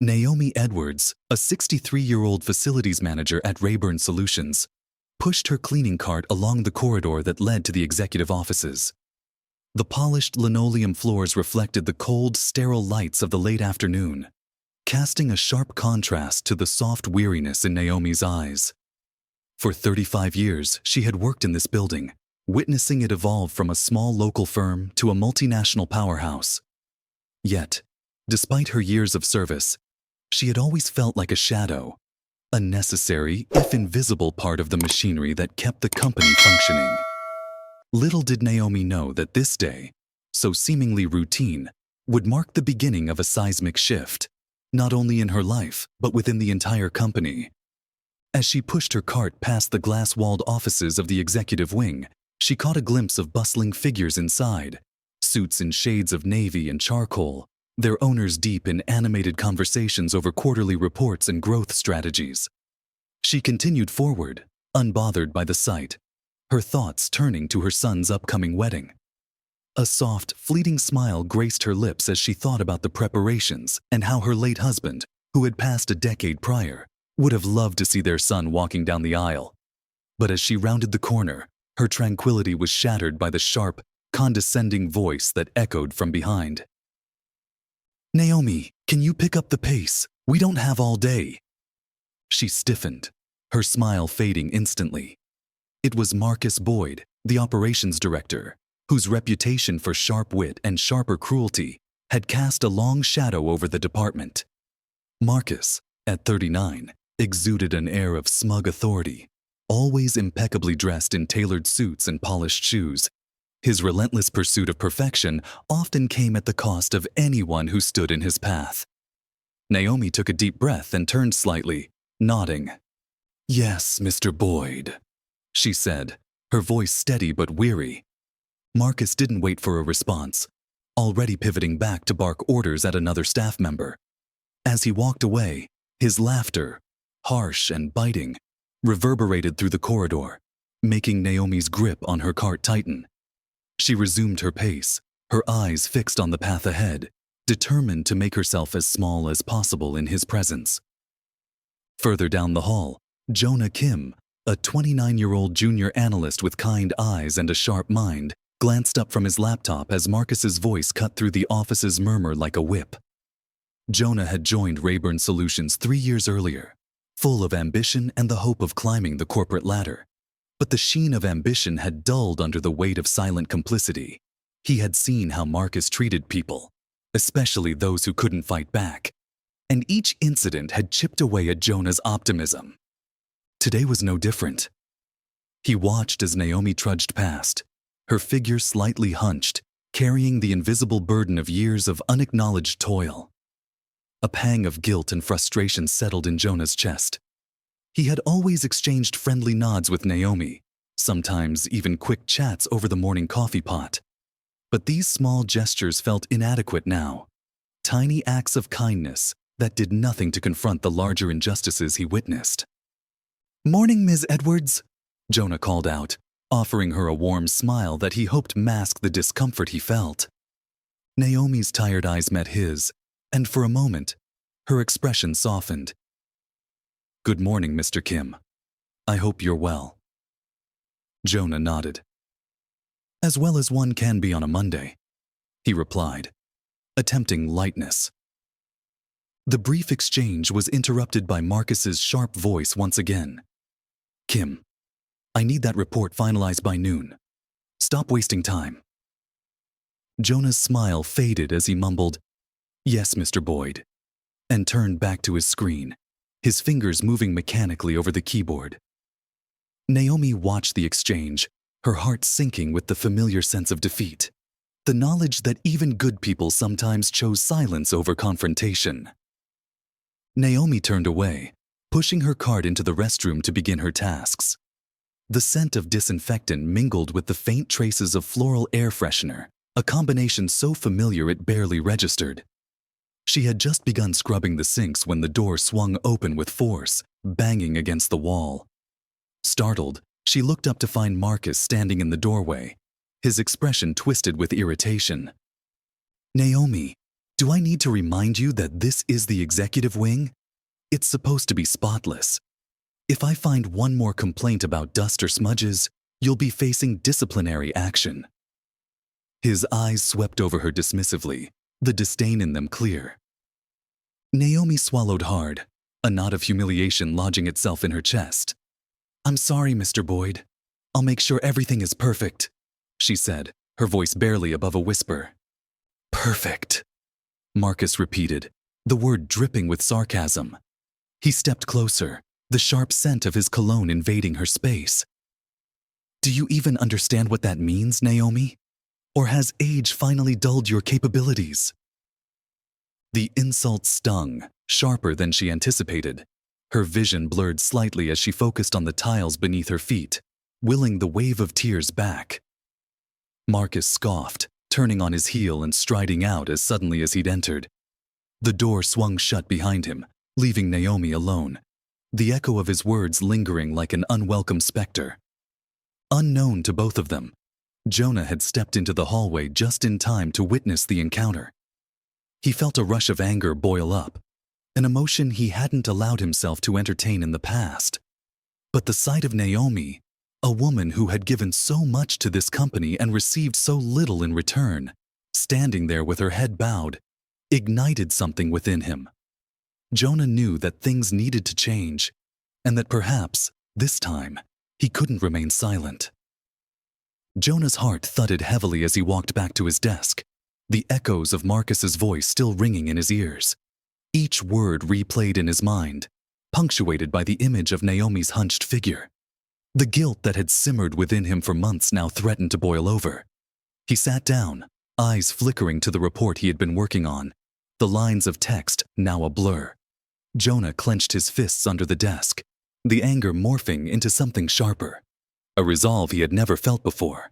Naomi Edwards, a 63-year-old facilities manager at Rayburn Solutions, pushed her cleaning cart along the corridor that led to the executive offices. The polished linoleum floors reflected the cold, sterile lights of the late afternoon, casting a sharp contrast to the soft weariness in Naomi's eyes. For 35 years, she had worked in this building, witnessing it evolve from a small local firm to a multinational powerhouse. Yet, despite her years of service, she had always felt like a shadow, a necessary, if invisible part of the machinery that kept the company functioning. Little did Naomi know that this day, so seemingly routine, would mark the beginning of a seismic shift, not only in her life, but within the entire company. As she pushed her cart past the glass-walled offices of the executive wing, she caught a glimpse of bustling figures inside, suits in shades of navy and charcoal, their owners deep in animated conversations over quarterly reports and growth strategies. She continued forward, unbothered by the sight, her thoughts turning to her son's upcoming wedding. A soft, fleeting smile graced her lips as she thought about the preparations and how her late husband, who had passed a decade prior, would have loved to see their son walking down the aisle. But as she rounded the corner, her tranquility was shattered by the sharp, condescending voice that echoed from behind. "Naomi, can you pick up the pace? We don't have all day." She stiffened, her smile fading instantly. It was Marcus Boyd, the operations director, whose reputation for sharp wit and sharper cruelty had cast a long shadow over the department. Marcus, at 39, exuded an air of smug authority, always impeccably dressed in tailored suits and polished shoes. His relentless pursuit of perfection often came at the cost of anyone who stood in his path. Naomi took a deep breath and turned slightly, nodding. "Yes, Mr. Boyd," she said, her voice steady but weary. Marcus didn't wait for a response, already pivoting back to bark orders at another staff member. As he walked away, his laughter, harsh and biting, reverberated through the corridor, making Naomi's grip on her cart tighten. She resumed her pace, her eyes fixed on the path ahead, determined to make herself as small as possible in his presence. Further down the hall, Jonah Kim, a 29-year-old junior analyst with kind eyes and a sharp mind, glanced up from his laptop as Marcus's voice cut through the office's murmur like a whip. Jonah had joined Rayburn Solutions 3 years earlier, full of ambition and the hope of climbing the corporate ladder. But the sheen of ambition had dulled under the weight of silent complicity. He had seen how Marcus treated people, especially those who couldn't fight back, and each incident had chipped away at Jonah's optimism. Today was no different. He watched as Naomi trudged past, her figure slightly hunched, carrying the invisible burden of years of unacknowledged toil. A pang of guilt and frustration settled in Jonah's chest. He had always exchanged friendly nods with Naomi, sometimes even quick chats over the morning coffee pot. But these small gestures felt inadequate now, tiny acts of kindness that did nothing to confront the larger injustices he witnessed. "Morning, Ms. Edwards," Jonah called out, offering her a warm smile that he hoped masked the discomfort he felt. Naomi's tired eyes met his, and for a moment, her expression softened. "Good morning, Mr. Kim. I hope you're well." Jonah nodded. "As well as one can be on a Monday," he replied, attempting lightness. The brief exchange was interrupted by Marcus's sharp voice once again. "Kim, I need that report finalized by noon. Stop wasting time." Jonah's smile faded as he mumbled, "Yes, Mr. Boyd," and turned back to his screen, his fingers moving mechanically over the keyboard. Naomi watched the exchange, her heart sinking with the familiar sense of defeat, the knowledge that even good people sometimes chose silence over confrontation. Naomi turned away, pushing her cart into the restroom to begin her tasks. The scent of disinfectant mingled with the faint traces of floral air freshener, a combination so familiar it barely registered. She had just begun scrubbing the sinks when the door swung open with force, banging against the wall. Startled, she looked up to find Marcus standing in the doorway, his expression twisted with irritation. "Naomi, Do I need to remind you that this is the executive wing? It's supposed to be spotless. If I find one more complaint about dust or smudges, you'll be facing disciplinary action." His eyes swept over her dismissively, the disdain in them clear. Naomi swallowed hard, a knot of humiliation lodging itself in her chest. "I'm sorry, Mr. Boyd. I'll make sure everything is perfect," she said, her voice barely above a whisper. "Perfect," Marcus repeated, the word dripping with sarcasm. He stepped closer, the sharp scent of his cologne invading her space. "Do you even understand what that means, Naomi? Or has age finally dulled your capabilities?" The insult stung, sharper than she anticipated. Her vision blurred slightly as she focused on the tiles beneath her feet, willing the wave of tears back. Marcus scoffed, turning on his heel and striding out as suddenly as he'd entered. The door swung shut behind him, leaving Naomi alone, the echo of his words lingering like an unwelcome specter. Unknown to both of them, Jonah had stepped into the hallway just in time to witness the encounter. He felt a rush of anger boil up, an emotion he hadn't allowed himself to entertain in the past. But the sight of Naomi, a woman who had given so much to this company and received so little in return, standing there with her head bowed, ignited something within him. Jonah knew that things needed to change, and that perhaps, this time, he couldn't remain silent. Jonah's heart thudded heavily as he walked back to his desk, the echoes of Marcus's voice still ringing in his ears. Each word replayed in his mind, punctuated by the image of Naomi's hunched figure. The guilt that had simmered within him for months now threatened to boil over. He sat down, eyes flickering to the report he had been working on, the lines of text now a blur. Jonah clenched his fists under the desk, the anger morphing into something sharper, a resolve he had never felt before.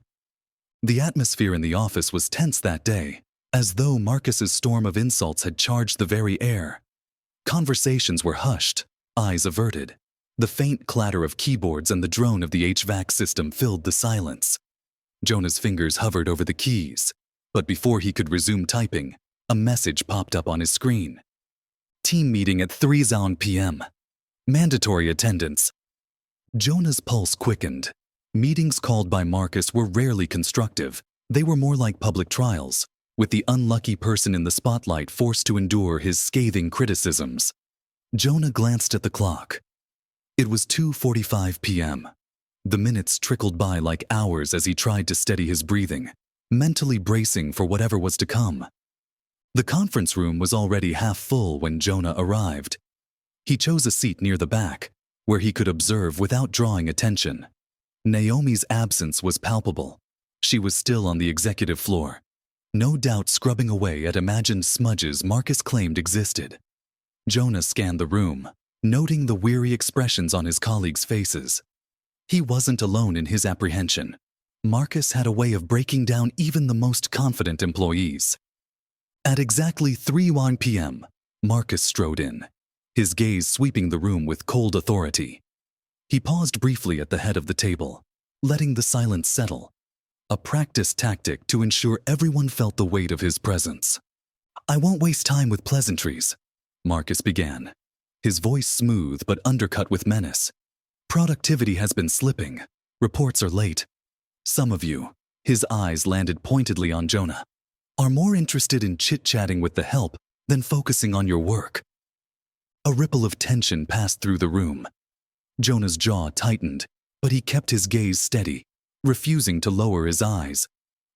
The atmosphere in the office was tense that day, as though Marcus's storm of insults had charged the very air. Conversations were hushed, eyes averted. The faint clatter of keyboards and the drone of the HVAC system filled the silence. Jonah's fingers hovered over the keys, but before he could resume typing, a message popped up on his screen. "Team meeting at 3 p.m. Mandatory attendance." Jonah's pulse quickened. Meetings called by Marcus were rarely constructive. They were more like public trials, with the unlucky person in the spotlight forced to endure his scathing criticisms. Jonah glanced at the clock. It was 2:45 p.m. The minutes trickled by like hours as he tried to steady his breathing, mentally bracing for whatever was to come. The conference room was already half full when Jonah arrived. He chose a seat near the back, where he could observe without drawing attention. Naomi's absence was palpable. She was still on the executive floor, no doubt scrubbing away at imagined smudges Marcus claimed existed. Jonah scanned the room, noting the weary expressions on his colleagues' faces. He wasn't alone in his apprehension. Marcus had a way of breaking down even the most confident employees. At exactly 3 p.m., Marcus strode in, his gaze sweeping the room with cold authority. He paused briefly at the head of the table, letting the silence settle, a practiced tactic to ensure everyone felt the weight of his presence. "I won't waste time with pleasantries," Marcus began, his voice smooth but undercut with menace. "Productivity has been slipping. Reports are late. Some of you," his eyes landed pointedly on Jonah, "are more interested in chit-chatting with the help than focusing on your work." A ripple of tension passed through the room. Jonah's jaw tightened, but he kept his gaze steady, refusing to lower his eyes.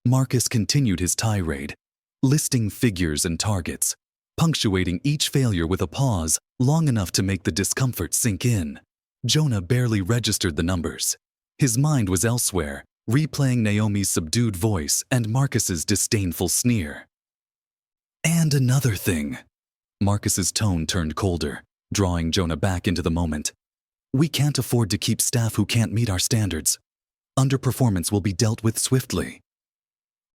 Marcus continued his tirade, listing figures and targets, punctuating each failure with a pause long enough to make the discomfort sink in. Jonah barely registered the numbers. His mind was elsewhere, replaying Naomi's subdued voice and Marcus's disdainful sneer. "And another thing." Marcus's tone turned colder, drawing Jonah back into the moment. "We can't afford to keep staff who can't meet our standards. Underperformance will be dealt with swiftly."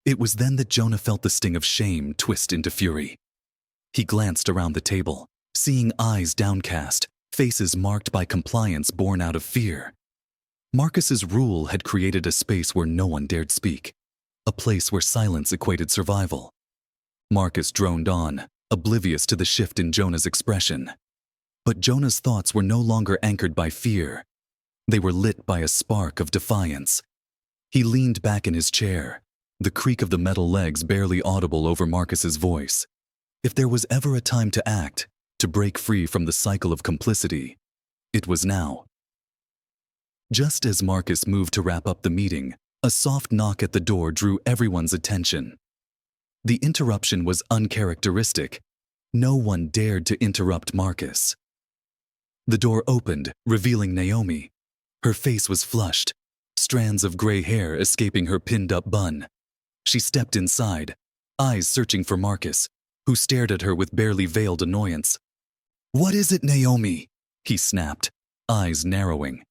It was then that Jonah felt the sting of shame twist into fury. He glanced around the table, seeing eyes downcast, faces marked by compliance born out of fear. Marcus's rule had created a space where no one dared speak, a place where silence equated survival. Marcus droned on, oblivious to the shift in Jonah's expression. But Jonah's thoughts were no longer anchored by fear. They were lit by a spark of defiance. He leaned back in his chair, the creak of the metal legs barely audible over Marcus's voice. If there was ever a time to act, to break free from the cycle of complicity, it was now. Just as Marcus moved to wrap up the meeting, a soft knock at the door drew everyone's attention. The interruption was uncharacteristic. No one dared to interrupt Marcus. The door opened, revealing Naomi. Her face was flushed, strands of gray hair escaping her pinned-up bun. She stepped inside, eyes searching for Marcus, who stared at her with barely veiled annoyance. "What is it, Naomi?" he snapped, eyes narrowing.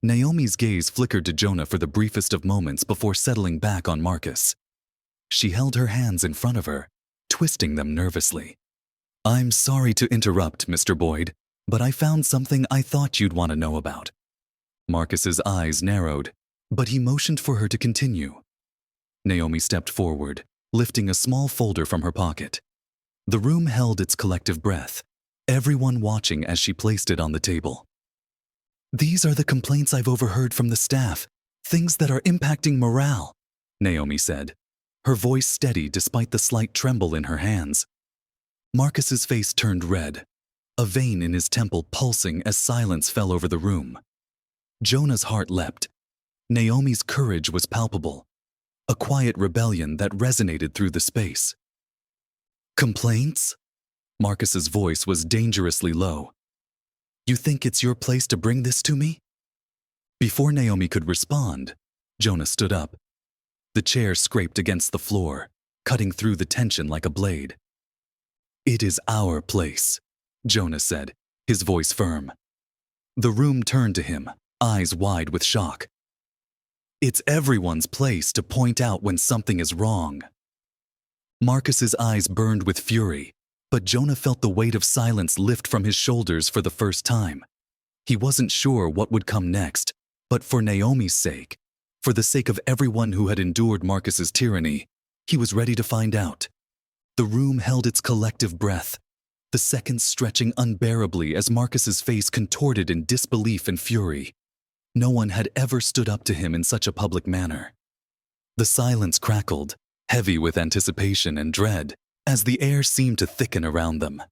Naomi's gaze flickered to Jonah for the briefest of moments before settling back on Marcus. She held her hands in front of her, twisting them nervously. "I'm sorry to interrupt, Mr. Boyd, but I found something I thought you'd want to know about." Marcus's eyes narrowed, but he motioned for her to continue. Naomi stepped forward, lifting a small folder from her pocket. The room held its collective breath, everyone watching as she placed it on the table. "These are the complaints I've overheard from the staff, things that are impacting morale," Naomi said, her voice steady despite the slight tremble in her hands. Marcus's face turned red, a vein in his temple pulsing as silence fell over the room. Jonah's heart leapt. Naomi's courage was palpable, a quiet rebellion that resonated through the space. "Complaints?" Marcus's voice was dangerously low. "You think it's your place to bring this to me?" Before Naomi could respond, Jonah stood up. The chair scraped against the floor, cutting through the tension like a blade. "It is our place," Jonah said, his voice firm. The room turned to him, eyes wide with shock. "It's everyone's place to point out when something is wrong." Marcus's eyes burned with fury, but Jonah felt the weight of silence lift from his shoulders for the first time. He wasn't sure what would come next, but for Naomi's sake, for the sake of everyone who had endured Marcus's tyranny, he was ready to find out. The room held its collective breath, the seconds stretching unbearably as Marcus's face contorted in disbelief and fury. No one had ever stood up to him in such a public manner. The silence crackled, heavy with anticipation and dread, as the air seemed to thicken around them.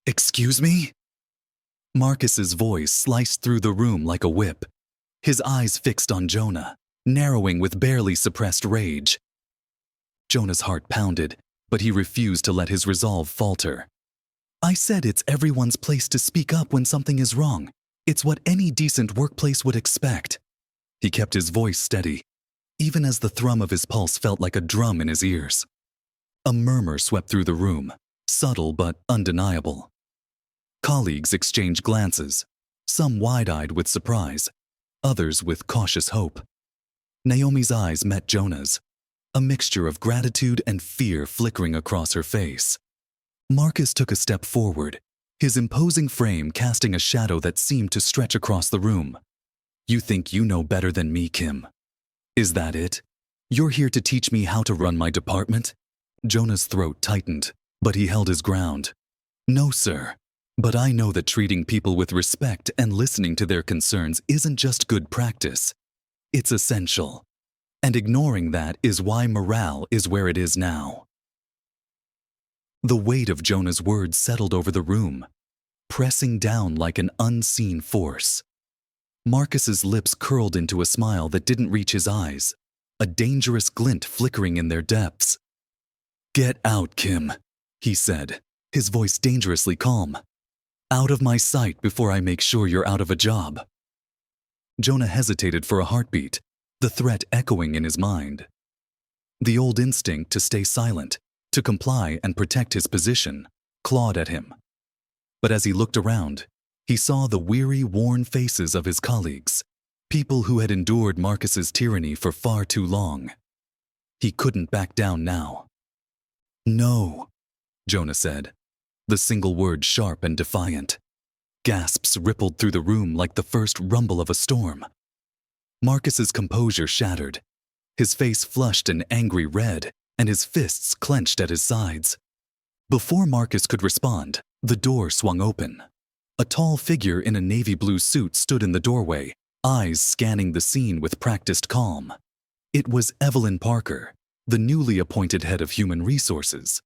"Excuse me?" Marcus's voice sliced through the room like a whip, his eyes fixed on Jonah, narrowing with barely suppressed rage. Jonah's heart pounded, but he refused to let his resolve falter. "I said it's everyone's place to speak up when something is wrong. It's what any decent workplace would expect." He kept his voice steady, even as the thrum of his pulse felt like a drum in his ears. A murmur swept through the room, subtle but undeniable. Colleagues exchanged glances, some wide-eyed with surprise, others with cautious hope. Naomi's eyes met Jonah's, a mixture of gratitude and fear flickering across her face. Marcus took a step forward, his imposing frame casting a shadow that seemed to stretch across the room. "You think you know better than me, Kim? Is that it? You're here to teach me how to run my department?" Jonah's throat tightened, but he held his ground. "No, sir. But I know that treating people with respect and listening to their concerns isn't just good practice. It's essential. And ignoring that is why morale is where it is now." The weight of Jonah's words settled over the room, pressing down like an unseen force. Marcus's lips curled into a smile that didn't reach his eyes, a dangerous glint flickering in their depths. "Get out, Kim," he said, his voice dangerously calm. "Out of my sight before I make sure you're out of a job." Jonah hesitated for a heartbeat, the threat echoing in his mind. The old instinct to stay silent, to comply and protect his position, clawed at him. But as he looked around, he saw the weary, worn faces of his colleagues, people who had endured Marcus's tyranny for far too long. He couldn't back down now. "No," Jonah said, the single word sharp and defiant. Gasps rippled through the room like the first rumble of a storm. Marcus's composure shattered, his face flushed an angry red and his fists clenched at his sides. Before Marcus could respond, the door swung open. A tall figure in a navy blue suit stood in the doorway, eyes scanning the scene with practiced calm. It was Evelyn Parker, the newly appointed head of human resources.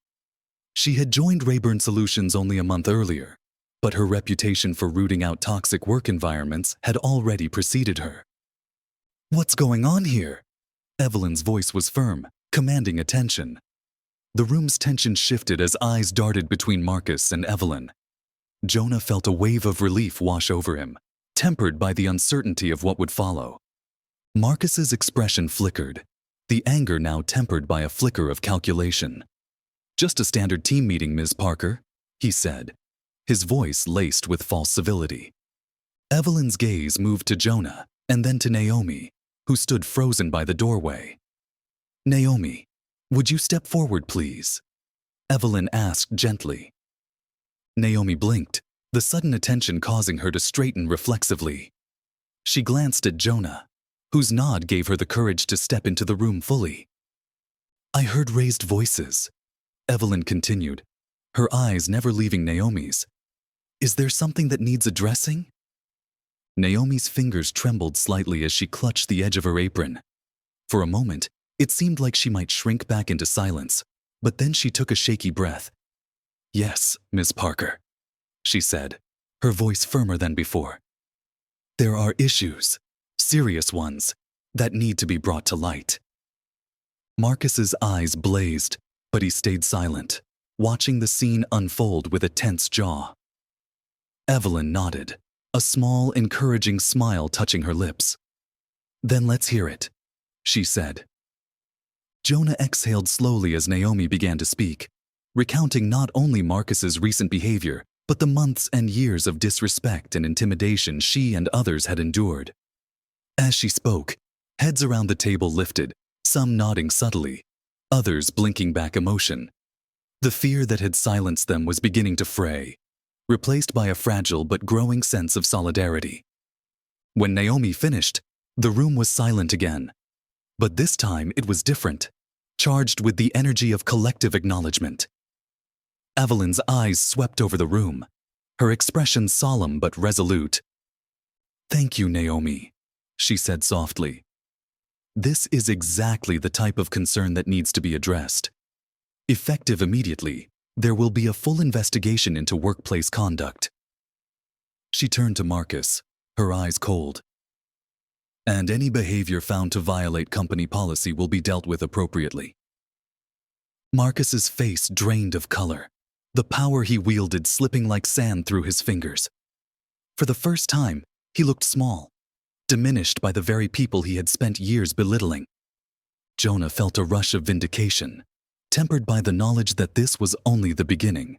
She had joined Rayburn Solutions only a month earlier, but her reputation for rooting out toxic work environments had already preceded her. "What's going on here?" Evelyn's voice was firm, commanding attention. The room's tension shifted as eyes darted between Marcus and Evelyn. Jonah felt a wave of relief wash over him, tempered by the uncertainty of what would follow. Marcus's expression flickered, the anger now tempered by a flicker of calculation. "Just a standard team meeting, Ms. Parker," he said, his voice laced with false civility. Evelyn's gaze moved to Jonah and then to Naomi, who stood frozen by the doorway. "Naomi, would you step forward, please?" Evelyn asked gently. Naomi blinked, the sudden attention causing her to straighten reflexively. She glanced at Jonah, whose nod gave her the courage to step into the room fully. "I heard raised voices," Evelyn continued, her eyes never leaving Naomi's. "Is there something that needs addressing?" Naomi's fingers trembled slightly as she clutched the edge of her apron. For a moment, it seemed like she might shrink back into silence, but then she took a shaky breath. "Yes, Miss Parker," she said, her voice firmer than before. "There are issues, serious ones, that need to be brought to light." Marcus's eyes blazed, but he stayed silent, watching the scene unfold with a tense jaw. Evelyn nodded, a small, encouraging smile touching her lips. "Then let's hear it," she said. Jonah exhaled slowly as Naomi began to speak, recounting not only Marcus's recent behavior, but the months and years of disrespect and intimidation she and others had endured. As she spoke, heads around the table lifted, some nodding subtly, others blinking back emotion. The fear that had silenced them was beginning to fray, replaced by a fragile but growing sense of solidarity. When Naomi finished, the room was silent again. But this time it was different, charged with the energy of collective acknowledgement. Evelyn's eyes swept over the room, her expression solemn but resolute. "Thank you, Naomi," she said softly. "This is exactly the type of concern that needs to be addressed. Effective immediately, there will be a full investigation into workplace conduct." She turned to Marcus, her eyes cold. "And any behavior found to violate company policy will be dealt with appropriately." Marcus's face drained of color, the power he wielded slipping like sand through his fingers. For the first time, he looked small, diminished by the very people he had spent years belittling. Jonah felt a rush of vindication, tempered by the knowledge that this was only the beginning.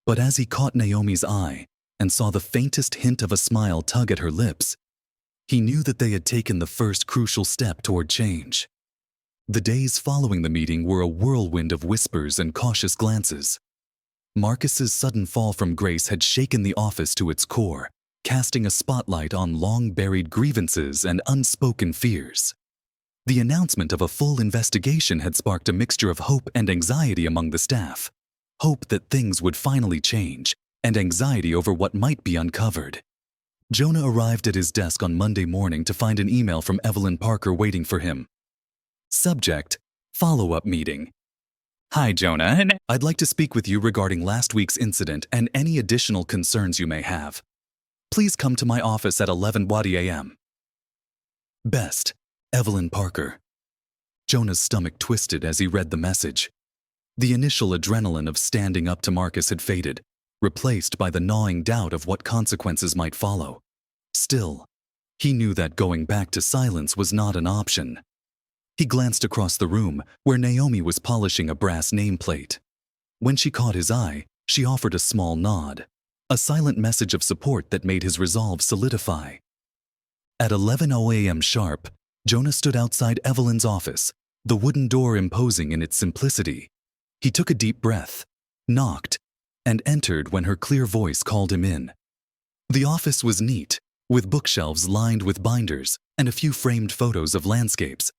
But as he caught Naomi's eye and saw the faintest hint of a smile tug at her lips, he knew that they had taken the first crucial step toward change. The days following the meeting were a whirlwind of whispers and cautious glances. Marcus's sudden fall from grace had shaken the office to its core, casting a spotlight on long-buried grievances and unspoken fears. The announcement of a full investigation had sparked a mixture of hope and anxiety among the staff. Hope that things would finally change, and anxiety over what might be uncovered. Jonah arrived at his desk on Monday morning to find an email from Evelyn Parker waiting for him. Subject: follow-up meeting. "Hi, Jonah. I'd like to speak with you regarding last week's incident and any additional concerns you may have. Please come to my office at 11:00 a.m. Best, Evelyn Parker." Jonah's stomach twisted as he read the message. The initial adrenaline of standing up to Marcus had faded, replaced by the gnawing doubt of what consequences might follow. Still, he knew that going back to silence was not an option. He glanced across the room, where Naomi was polishing a brass nameplate. When she caught his eye, she offered a small nod, a silent message of support that made his resolve solidify. At 11:00 a.m. sharp, Jonah stood outside Evelyn's office, the wooden door imposing in its simplicity. He took a deep breath, knocked, and entered when her clear voice called him in. The office was neat, with bookshelves lined with binders and a few framed photos of landscapes.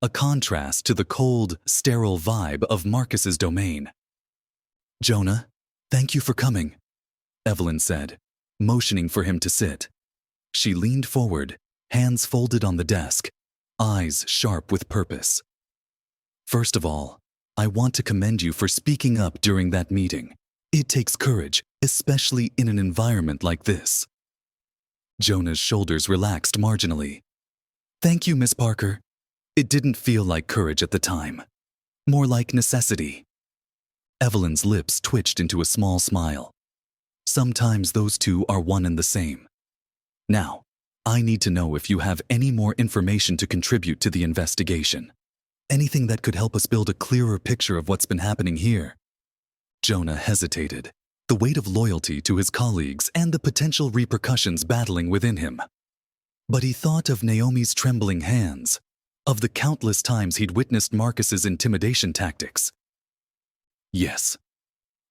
a contrast to the cold, sterile vibe of Marcus's domain. "Jonah, thank you for coming," Evelyn said, motioning for him to sit. She leaned forward, hands folded on the desk, eyes sharp with purpose. "First of all, I want to commend you for speaking up during that meeting. It takes courage, especially in an environment like this." Jonah's shoulders relaxed marginally. "Thank you, Miss Parker. It didn't feel like courage at the time. More like necessity." Evelyn's lips twitched into a small smile. Sometimes those two are one and the same. "Now, I need to know if you have any more information to contribute to the investigation. Anything that could help us build a clearer picture of what's been happening here." Jonah hesitated, the weight of loyalty to his colleagues and the potential repercussions battling within him. But he thought of Naomi's trembling hands, of the countless times he'd witnessed Marcus's intimidation tactics. "Yes,"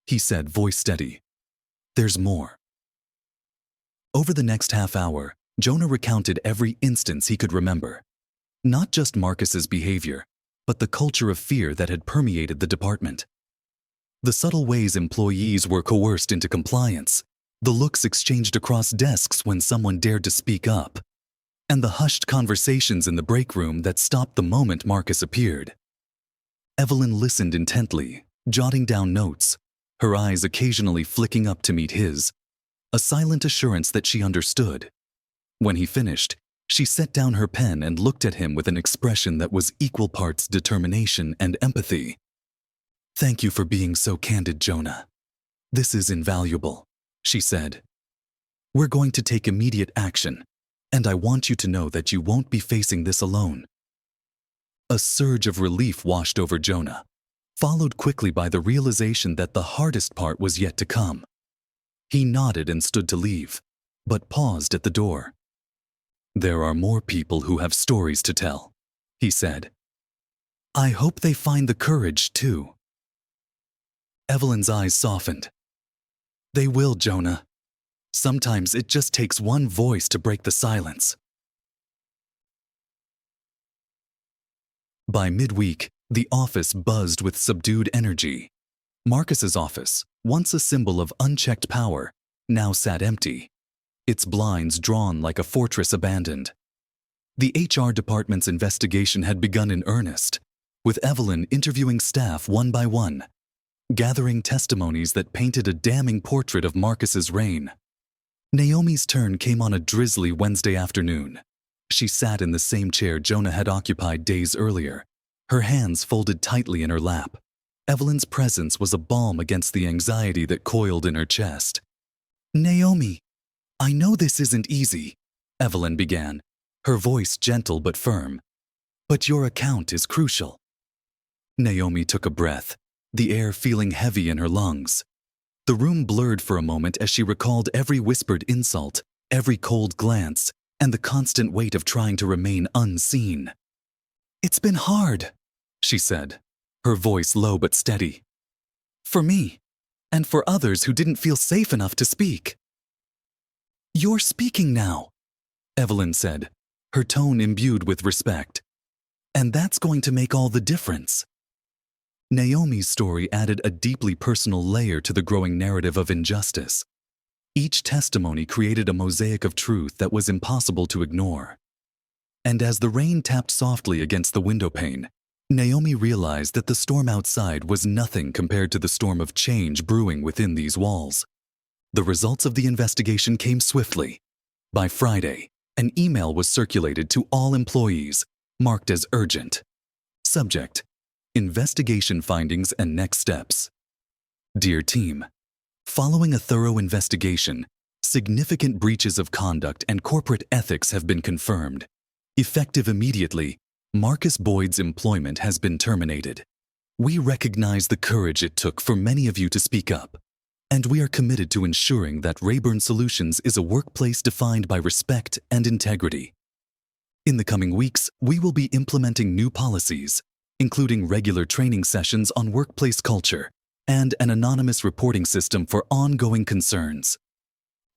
he said, voice steady. "There's more." Over the next half hour, Jonah recounted every instance he could remember. Not just Marcus's behavior, but the culture of fear that had permeated the department. The subtle ways employees were coerced into compliance, the looks exchanged across desks when someone dared to speak up, and the hushed conversations in the break room that stopped the moment Marcus appeared. Evelyn listened intently, jotting down notes, her eyes occasionally flicking up to meet his, a silent assurance that she understood. When he finished, she set down her pen and looked at him with an expression that was equal parts determination and empathy. "Thank you for being so candid, Jonah. This is invaluable," she said. "We're going to take immediate action, and I want you to know that you won't be facing this alone." A surge of relief washed over Jonah, followed quickly by the realization that the hardest part was yet to come. He nodded and stood to leave, but paused at the door. "There are more people who have stories to tell," he said. "I hope they find the courage, too." Evelyn's eyes softened. "They will, Jonah. Sometimes it just takes one voice to break the silence." By midweek, the office buzzed with subdued energy. Marcus's office, once a symbol of unchecked power, now sat empty, its blinds drawn like a fortress abandoned. The HR department's investigation had begun in earnest, with Evelyn interviewing staff one by one, gathering testimonies that painted a damning portrait of Marcus's reign. Naomi's turn came on a drizzly Wednesday afternoon. She sat in the same chair Jonah had occupied days earlier, her hands folded tightly in her lap. Evelyn's presence was a balm against the anxiety that coiled in her chest. "Naomi, I know this isn't easy," Evelyn began, her voice gentle but firm. "But your account is crucial." Naomi took a breath, the air feeling heavy in her lungs. The room blurred for a moment as she recalled every whispered insult, every cold glance, and the constant weight of trying to remain unseen. "It's been hard," she said, her voice low but steady. "For me, and for others who didn't feel safe enough to speak." "You're speaking now," Evelyn said, her tone imbued with respect. "And that's going to make all the difference." Naomi's story added a deeply personal layer to the growing narrative of injustice. Each testimony created a mosaic of truth that was impossible to ignore. And as the rain tapped softly against the windowpane, Naomi realized that the storm outside was nothing compared to the storm of change brewing within these walls. The results of the investigation came swiftly. By Friday, an email was circulated to all employees, marked as urgent. Subject: Investigation findings and next steps. Dear team, following a thorough investigation, significant breaches of conduct and corporate ethics have been confirmed. Effective immediately, Marcus Boyd's employment has been terminated. We recognize the courage it took for many of you to speak up, and we are committed to ensuring that Rayburn Solutions is a workplace defined by respect and integrity. In the coming weeks, we will be implementing new policies, including regular training sessions on workplace culture and an anonymous reporting system for ongoing concerns.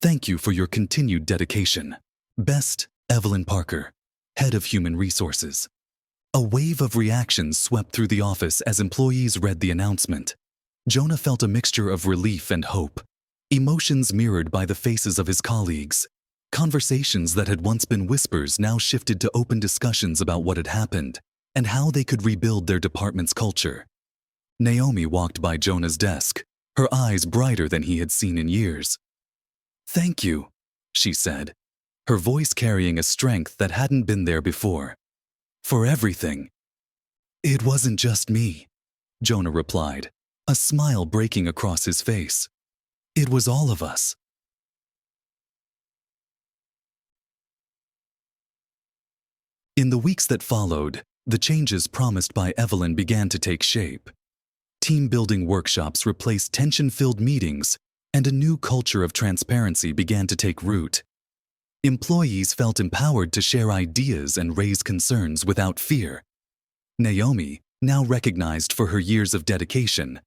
Thank you for your continued dedication. Best, Evelyn Parker, Head of Human Resources. A wave of reactions swept through the office as employees read the announcement. Jonah felt a mixture of relief and hope, emotions mirrored by the faces of his colleagues. Conversations that had once been whispers now shifted to open discussions about what had happened and how they could rebuild their department's culture. Naomi walked by Jonah's desk, her eyes brighter than he had seen in years. "Thank you," she said, her voice carrying a strength that hadn't been there before. "For everything." "It wasn't just me," Jonah replied, a smile breaking across his face. "It was all of us." In the weeks that followed, the changes promised by Evelyn began to take shape. Team-building workshops replaced tension-filled meetings, and a new culture of transparency began to take root. Employees felt empowered to share ideas and raise concerns without fear. Naomi, now recognized for her years of dedication,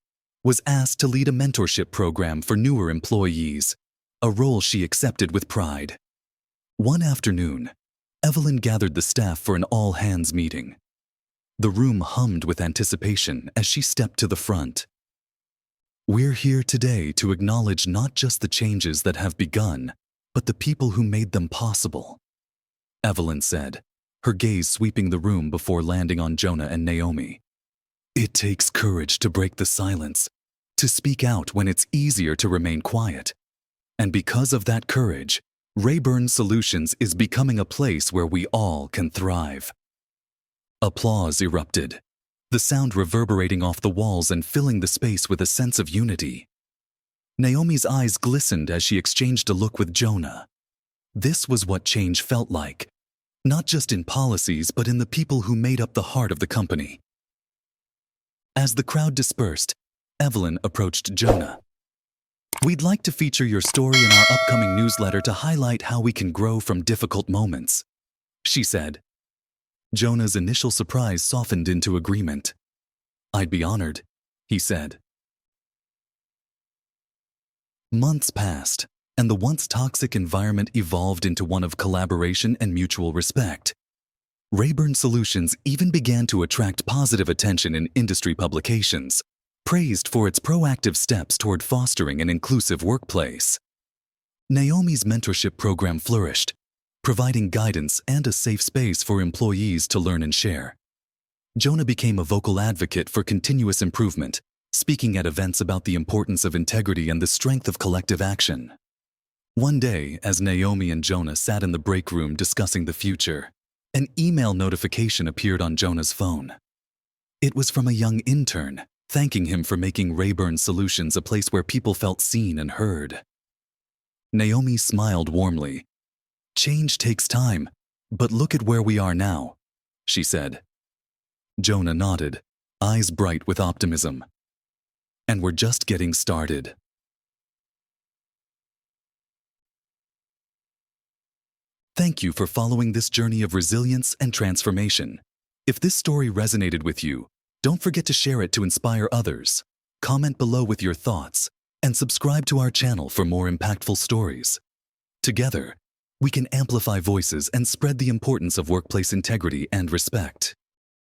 was asked to lead a mentorship program for newer employees, a role she accepted with pride. One afternoon, Evelyn gathered the staff for an all-hands meeting. The room hummed with anticipation as she stepped to the front. "We're here today to acknowledge not just the changes that have begun, but the people who made them possible," Evelyn said, her gaze sweeping the room before landing on Jonah and Naomi. "It takes courage to break the silence, to speak out when it's easier to remain quiet. And because of that courage, Rayburn Solutions is becoming a place where we all can thrive." Applause erupted, the sound reverberating off the walls and filling the space with a sense of unity. Naomi's eyes glistened as she exchanged a look with Jonah. This was what change felt like, not just in policies but in the people who made up the heart of the company. As the crowd dispersed, Evelyn approached Jonah. "We'd like to feature your story in our upcoming newsletter to highlight how we can grow from difficult moments," she said. Jonah's initial surprise softened into agreement. "I'd be honored," he said. Months passed, and the once toxic environment evolved into one of collaboration and mutual respect. Rayburn Solutions even began to attract positive attention in industry publications, praised for its proactive steps toward fostering an inclusive workplace. Naomi's mentorship program flourished, providing guidance and a safe space for employees to learn and share. Jonah became a vocal advocate for continuous improvement, speaking at events about the importance of integrity and the strength of collective action. One day, as Naomi and Jonah sat in the break room discussing the future, an email notification appeared on Jonah's phone. It was from a young intern, thanking him for making Rayburn Solutions a place where people felt seen and heard. Naomi smiled warmly. "Change takes time, but look at where we are now," she said. Jonah nodded, eyes bright with optimism. "And we're just getting started." Thank you for following this journey of resilience and transformation. If this story resonated with you, don't forget to share it to inspire others. Comment below with your thoughts, and subscribe to our channel for more impactful stories. Together, we can amplify voices and spread the importance of workplace integrity and respect.